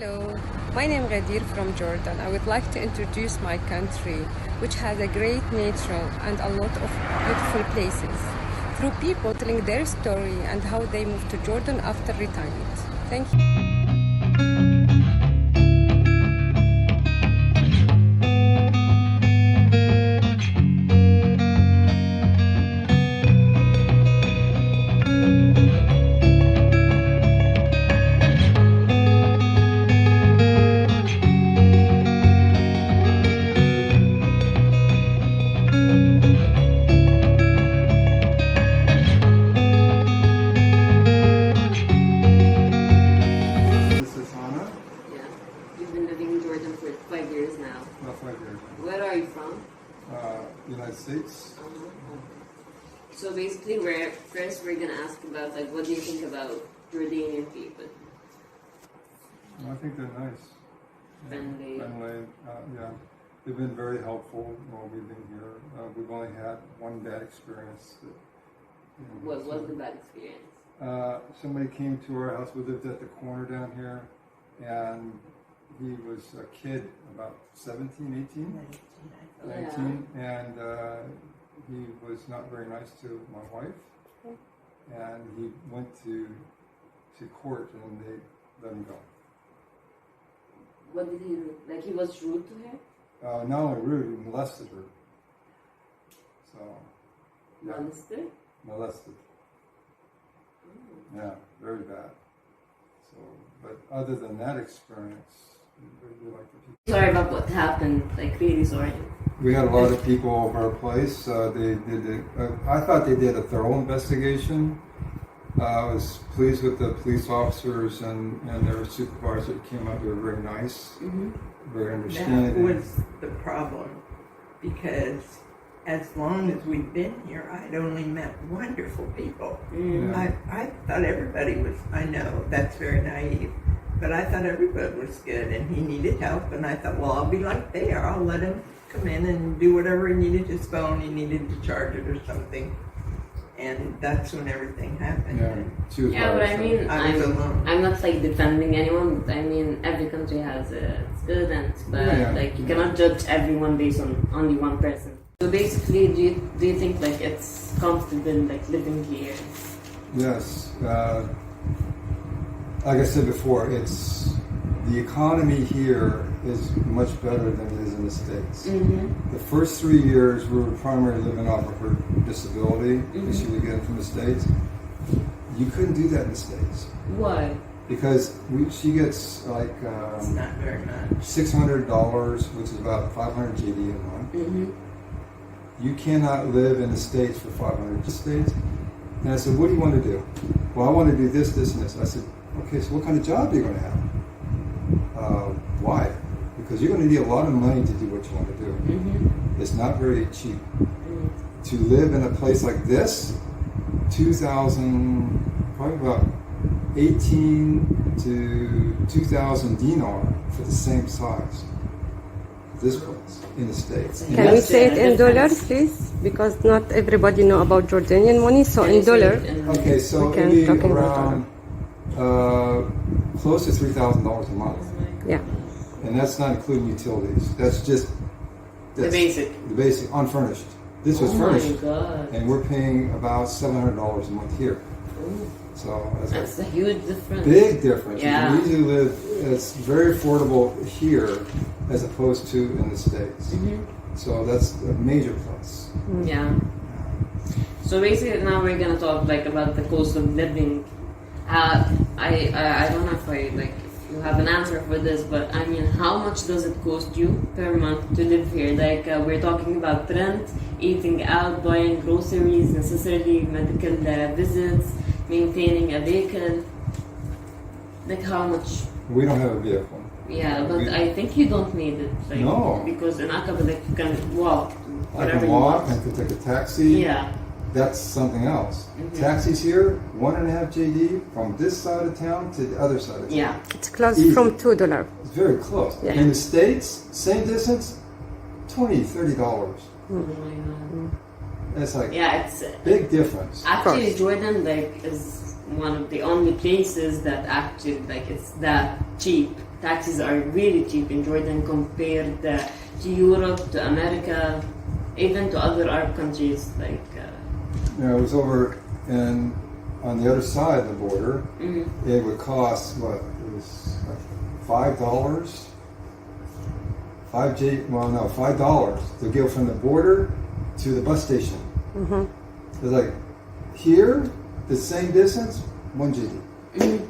Hello, my name is Ghadir from Jordan. I would like to introduce my country, which has a great nature and a lot of beautiful places, through people telling their story and how they moved to Jordan after retirement. Thank you. United States. So basically, we're gonna ask about like what do you think about Jordanian people? I think they're nice, Friendly. Yeah, they've been very helpful while we've been here. We've only had one bad experience. What was the bad experience? Somebody came to our house. We lived at the corner down here, and he was a kid, about 17, 18? 19, and he was not very nice to my wife, and he went to court, and they let him go. What did he do? Like he was rude to her? Not only rude, he molested her. So, yeah. Molested. Yeah, very bad. So, but other than that experience, we like the people. Sorry about what happened. Like really sorry. We had a lot of people over our place. They did. I thought they did a thorough investigation. I was pleased with the police officers and their supervisor that came out. They were very nice, very understanding. That was the problem, because as long as we've been here, I'd only met wonderful people. Yeah. I thought everybody was. I know that's very naive. But I thought everybody was good, and he needed help, and I thought, well, I'll be like they are. I'll let him come in and do whatever he needed. His phone, he needed to charge it or something, and that's when everything happened. Yeah, but I mean, I'm not like defending anyone. I mean, every country has its good and its bad. Like you cannot judge everyone based on only one person. So basically, do you think like it's comfortable like living here? Yes. Like I said before, the economy here is much better than it is in the States. The first 3 years, we were primarily living off of her disability that she would get from the States. You couldn't do that in the States. Why? Because she gets like it's not very much. $600, which is about 500 GD a month. You cannot live in the States for 500 States. And I said, what do you want to do? Well, I want to do this, this, and this. I said, okay, so what kind of job are you going to have? Why? Because you're going to need a lot of money to do what you want to do. It's not very cheap. To live in a place like this, probably about 18 to 2,000 dinar for the same size. This place in the States. Can we say it in dollars, please? Because not everybody know about Jordanian money, so in dollar. Okay, so it'll be around close to $3,000 a month. Yeah. And that's not including utilities. That's just the basic, unfurnished. This was furnished. Oh my God. And we're paying about $700 a month here. So that's a huge difference. Big difference. Yeah. You can easily live, it's very affordable here as opposed to in the States. So that's a major plus. Yeah. So basically now we're gonna talk like about the cost of living. I don't know if you have an answer for this, but I mean, how much does it cost you per month to live here? Like we're talking about rent, eating out, buying groceries, necessarily medical visits, maintaining a vehicle. Like how much? We don't have a vehicle. Yeah, but I think you don't need it. Like, no. Because in Aqaba, like you can walk. I can walk, I can take a taxi. Yeah. That's something else. Taxis here, 1.5 JD from this side of town to the other side of town. Yeah. It's close from $2. It's very close. Yeah. In the States, same distance, $20, $30. Oh my God. It's like it's big difference. Actually, Jordan is one of the only places that actually it's that cheap. Taxis are really cheap in Jordan compared to Europe, to America, even to other Arab countries like. Yeah, it was over on the other side of the border. It would cost what? It was like $5. $5 to go from the border to the bus station. It's like here, the same distance, 1 GD.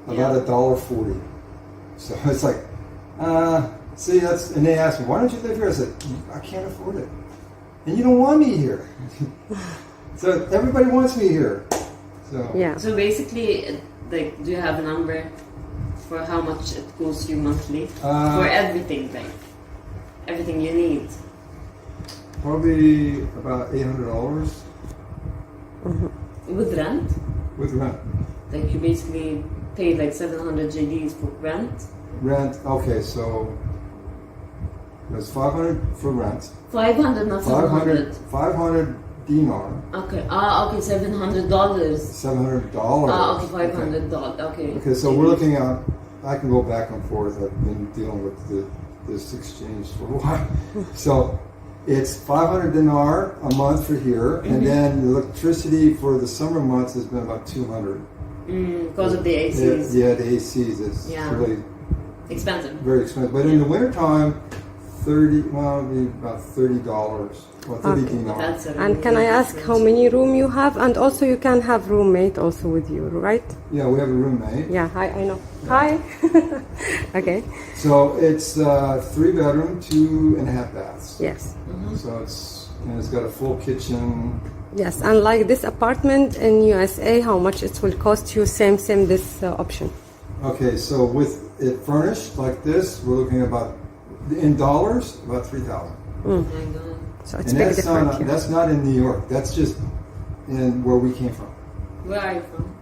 About $1.40. So it's like, see, and they asked me, why don't you live here? I said, I can't afford it. And you don't want me here. So everybody wants me here. So Yeah. So basically, like, do you have a number for how much it costs you monthly for everything, like everything you need? probably about $800 With rent? with rent. Like you basically pay like 700 JDs for rent? Rent, okay, so there's 500 for rent. 500, not 700. 500 dinar. Okay. Okay, $700. $700. Okay, $500. Okay. Okay, so we're looking at, I can go back and forth. I've been dealing with this exchange for a while. So it's 500 dinar a month for here, and then the electricity for the summer months has been about 200. Because of the ACs. Yeah, the ACs is really Expensive. very expensive. But in the wintertime, it'd be about $30 or 30 dinar. That's a And can I ask how many room you have? And also you can have roommate also with you, right? Yeah, we have a roommate. Yeah, hi, I know. Hi. Okay. So it's 3 bedroom, 2.5 baths. Yes. So it's got a full kitchen. Yes, and like this apartment in USA, how much it will cost you? Same this option. Okay, so with it furnished like this, we're looking about in dollars about $3,000. Oh my God. So it's And big that's difference not here. that's not in New York. That's just in where we came from, Where are you from?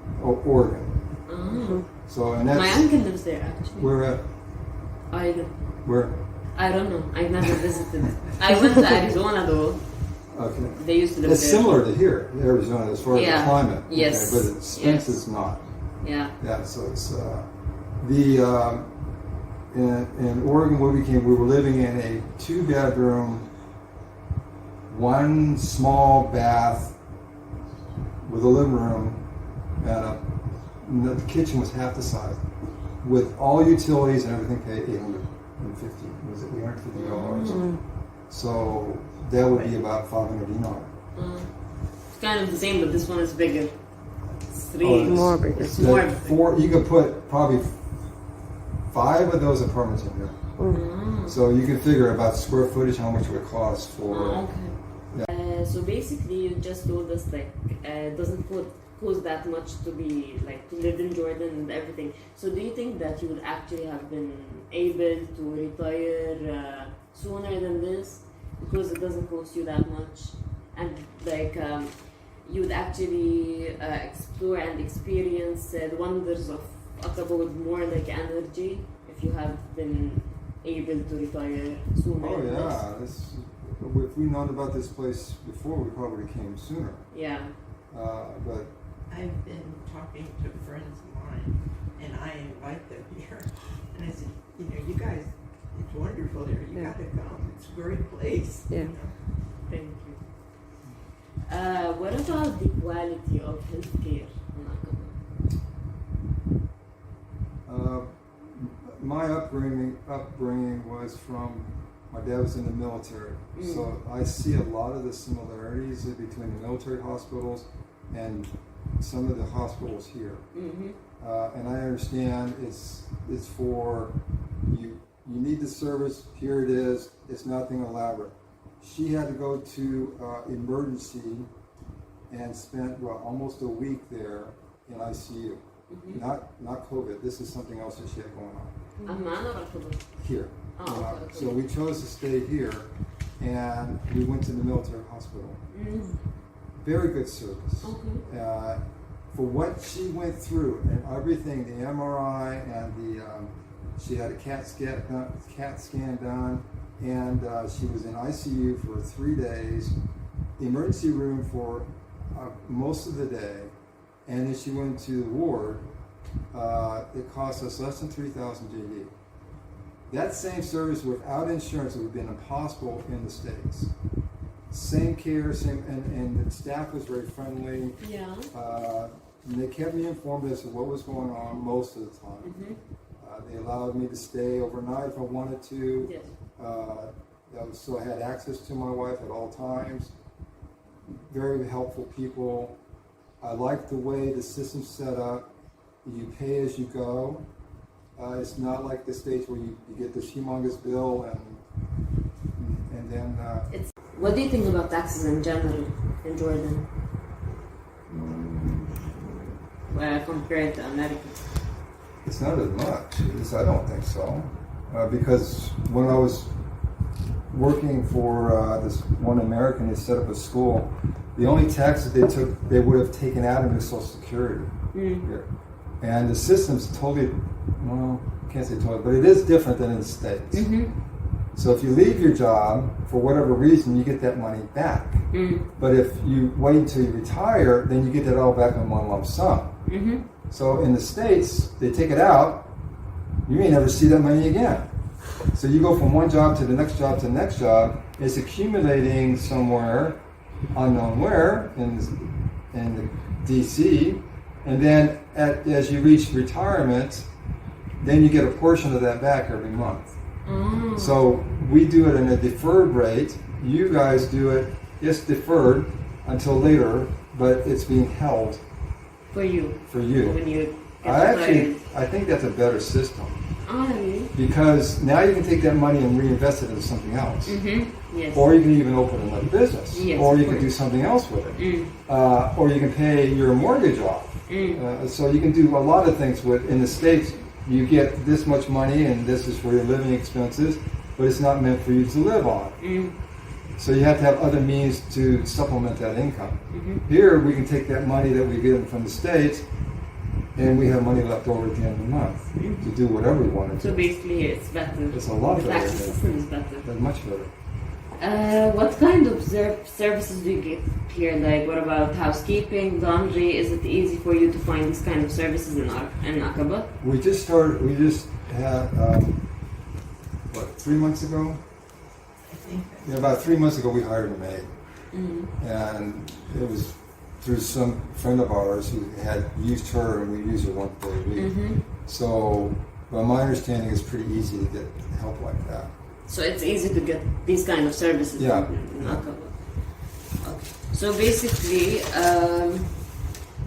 Oregon. So and that's My uncle lives there actually. we're at Oregon. where. I don't know. I've never visited. I went to Arizona though. Okay. They used to live It's there. similar to here, Arizona, as far as Yeah. the climate. Yes. Okay, but expense Yes. is not. Yeah. Yeah, so it's in Oregon where we were living in a 2-bedroom, 1 small bath with a living room, and the kitchen was half the size. With all utilities and everything, paid $850. Was it $850? So that would be about 500 dinar. It's kind of the same, but this one is bigger. It's three. Oh, it's- More bigger. It's more. 4, you could put probably 5 of those apartments in here. So you can figure about square footage how much it would cost for. Okay. So basically, you just told us like it doesn't cost that much to be like to live in Jordan and everything. So do you think that you would actually have been able to retire sooner than this because it doesn't cost you that much, and like you would actually explore and experience the wonders of Aqaba with more like energy if you have been able to retire sooner? Oh than yeah, if we'd known about this place before, we probably came sooner. this? Yeah. But I've been talking to friends of mine, and I invite them here. And I said, you guys, it's wonderful here. You got to come. It's a great place. Yeah. Thank you. What about the quality of healthcare in Aqaba? my upbringing was from, my dad was in the military, so I see a lot of the similarities between the military hospitals and some of the hospitals here. And I understand it's for you need the service, here it is, it's nothing elaborate. She had to go to emergency and spent almost a week there in ICU. Not COVID, this is something else that she had going on. Aman or Aqaba? Here. Okay. So we chose to stay here, and we went to the military hospital. Very good service. Okay. For what she went through and everything, the MRI and she had a CAT scan done, and she was in ICU for 3 days, emergency room for most of the day, and then she went to the ward it cost us less than 3,000 JD. That same service without insurance would have been impossible in the States. Same care, and the staff was very friendly. Yeah. And they kept me informed as to what was going on most of the time. Mm-hmm. They allowed me to stay overnight if I wanted to. Yes. So I had access to my wife at all times. Very helpful people. I like the way the system's set up. You pay as you go. It's not like the States where you get this humongous bill and then. What do you think about taxes in general in Jordan? Compared to America? It's not as much. I don't think so. Because when I was working for this one American, they set up a school. The only taxes they would have taken out of Social Security. Here. And the system's totally, well, I can't say totally, but it is different than in the States. Mm-hmm. So if you leave your job, for whatever reason, you get that money back. But if you wait until you retire, then you get that all back in one lump sum. Mm-hmm. So in the States, they take it out, you may never see that money again. So you go from one job to the next job to the next job, it's accumulating somewhere, unknown where, in the DC, and then as you reach retirement, then you get a portion of that back every month. So we do it in a deferred rate. You guys do it, yes, deferred until later, but it's being held For you. When you get I think that's a better system. Really? Because now you can take that money and reinvest it into something else. Mm-hmm. Yes. Or you can even open another business. Yes, or you can do something else with it. Or you can pay your mortgage off. So you can do a lot of things with. In the States, you get this much money and this is for your living expenses, but it's not meant for you to live on. So you have to have other means to supplement that income. Here, we can take that money that we get from the States, and we have money left over at the end of the month to do whatever we want to do. So basically, it's better. It's a lot better. The tax system is better. It's much better. What kind of services do you get here? Like, what about housekeeping, laundry? Is it easy for you to find these kind of services in Aqaba? We just had, 3 months ago? Yeah, about 3 months ago we hired a maid. And it was through some friend of ours who had used her, and we used her once a week. So, but my understanding is pretty easy to get help like that. So it's easy to get these kind of services in Aqaba. Okay. So basically,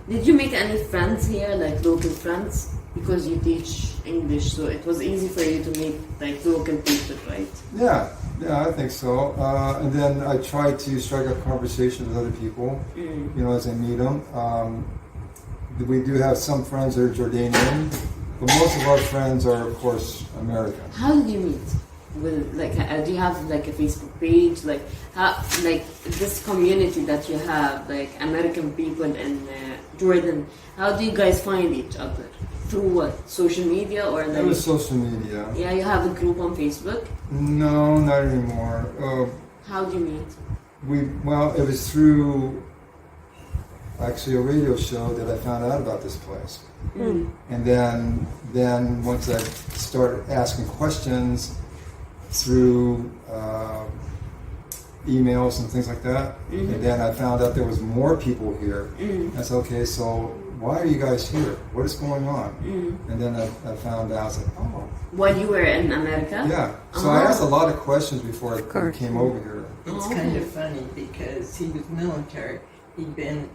did you make any friends here, like local friends? Because you teach English, so it was easy for you to meet like local people, right? Yeah, I think so. And then I try to strike up conversation with other people, as I meet them. We do have some friends that are Jordanian, but most of our friends are, of course, American. How did you meet? With do you have like a Facebook page? Like how, like this community that you have, like American people in Jordan. How do you guys find each other? Through what? Social media or like? It was social media. Yeah, you have a group on Facebook? No, not anymore. How do you meet? It was through actually a radio show that I found out about this place. And then once I started asking questions through emails and things like that, and then I found out there was more people here. I said, okay, so why are you guys here? What is going on? And then I found out, I was like, oh. While you were in America? Yeah. So I asked a lot of questions before I came over here. It's kind of funny because he was military. He'd been,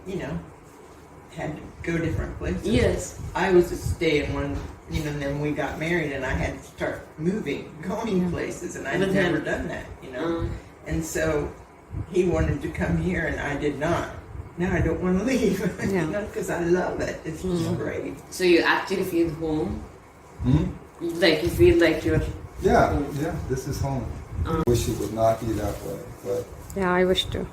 had to go different places. Yes. I was to stay in one, and then we got married and I had to start going places, and I'd never done that, And so he wanted to come here and I did not. Now I don't want to leave, because I love it. It's just great. So you actually feel home? Like you feel like you're... Yeah, this is home. I wish it would not be that way, but... Yeah, I wish to.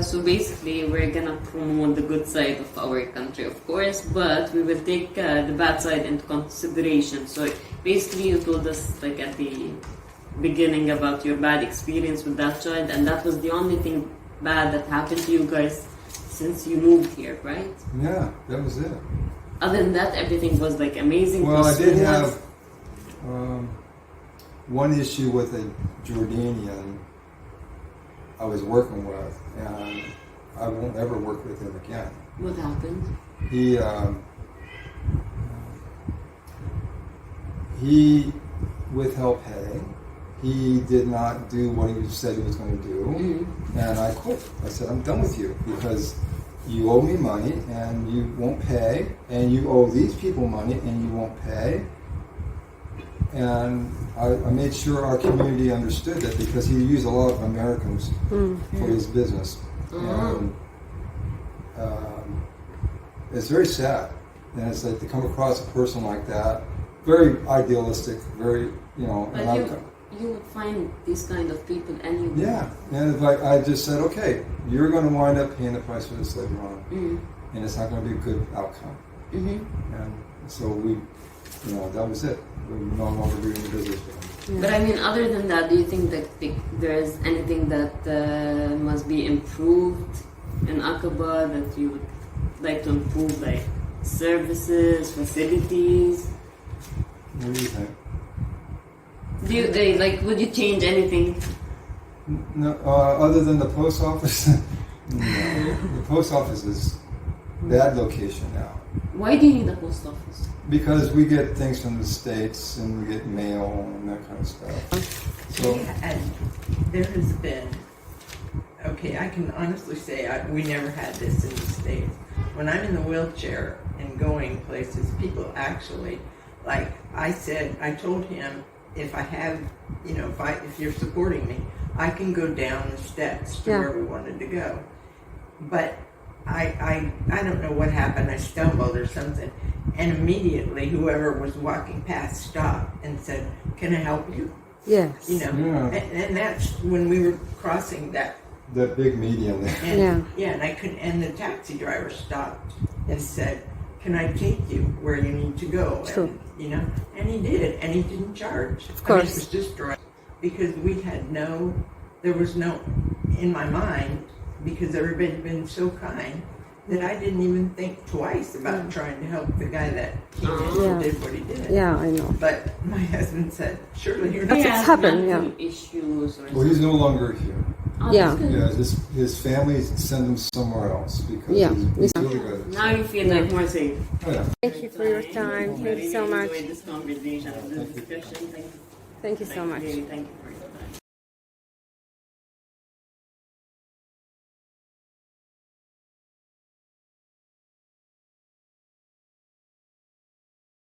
So basically, we're gonna promote the good side of our country, of course, but we will take the bad side into consideration. So basically, you told us like at the beginning about your bad experience with that child, and that was the only thing bad that happened to you guys since you moved here, right? Yeah, that was it. other than that, everything was like amazing. Well, I did smooth. have one issue with a Jordanian I was working with, and I won't ever work with him again. What happened? He withheld pay. He did not do what he said he was going to do, and I quit. I said, I'm done with you because you owe me money and you won't pay, and you owe these people money and you won't pay. And I made sure our community understood that because he used a lot of Americans for his business. And it's very sad. And it's like to come across a person like that, very idealistic, very, you know. But and you would find these kind of people anyway. yeah, and it's like I just said, okay, you're going to wind up paying the price for this later on, and it's not going to be a good outcome. And so we, you know, that was it. We no longer doing the business with him. But I mean, other than that, do you think that there's anything that must be improved in Aqaba that you would like to improve, like services, facilities? What do you think? Do you would you change anything? No, other than the post office. No, the post office is bad location now. Why do you need a post office? Because we get things from the States and we get mail and that kind of stuff. So And there has been, okay, I can honestly say we never had this in the States. When I'm in the wheelchair and going places, people actually, like I told him, if I have, you know, if you're supporting me, I can go down the steps to where we wanted to go. But I don't know what happened. I stumbled or something, and immediately whoever was walking past stopped and said, "Can I help you?" Yes. You know, and that's when we were crossing that big median there. and, and I couldn't. And the taxi driver stopped and said, "Can I take you where you need to go?" True. And, you know, and he did, and he didn't charge. Of course. I mean, it was just right because we had there was no in my mind, because everybody's been so kind that I didn't even think twice about trying to help the guy that came in and did what he did. Yeah, I know. But my husband said, "Surely you're That's not." what's happened, mental issues or Well, he's no longer here. Yeah. Yeah, his family sent him somewhere else because he's really good. Now you feel like more safe. Oh, yeah. Thank you for your time. Thank you so much. Enjoyed this conversation, this discussion. Thank you so much. Really, thank you for your time.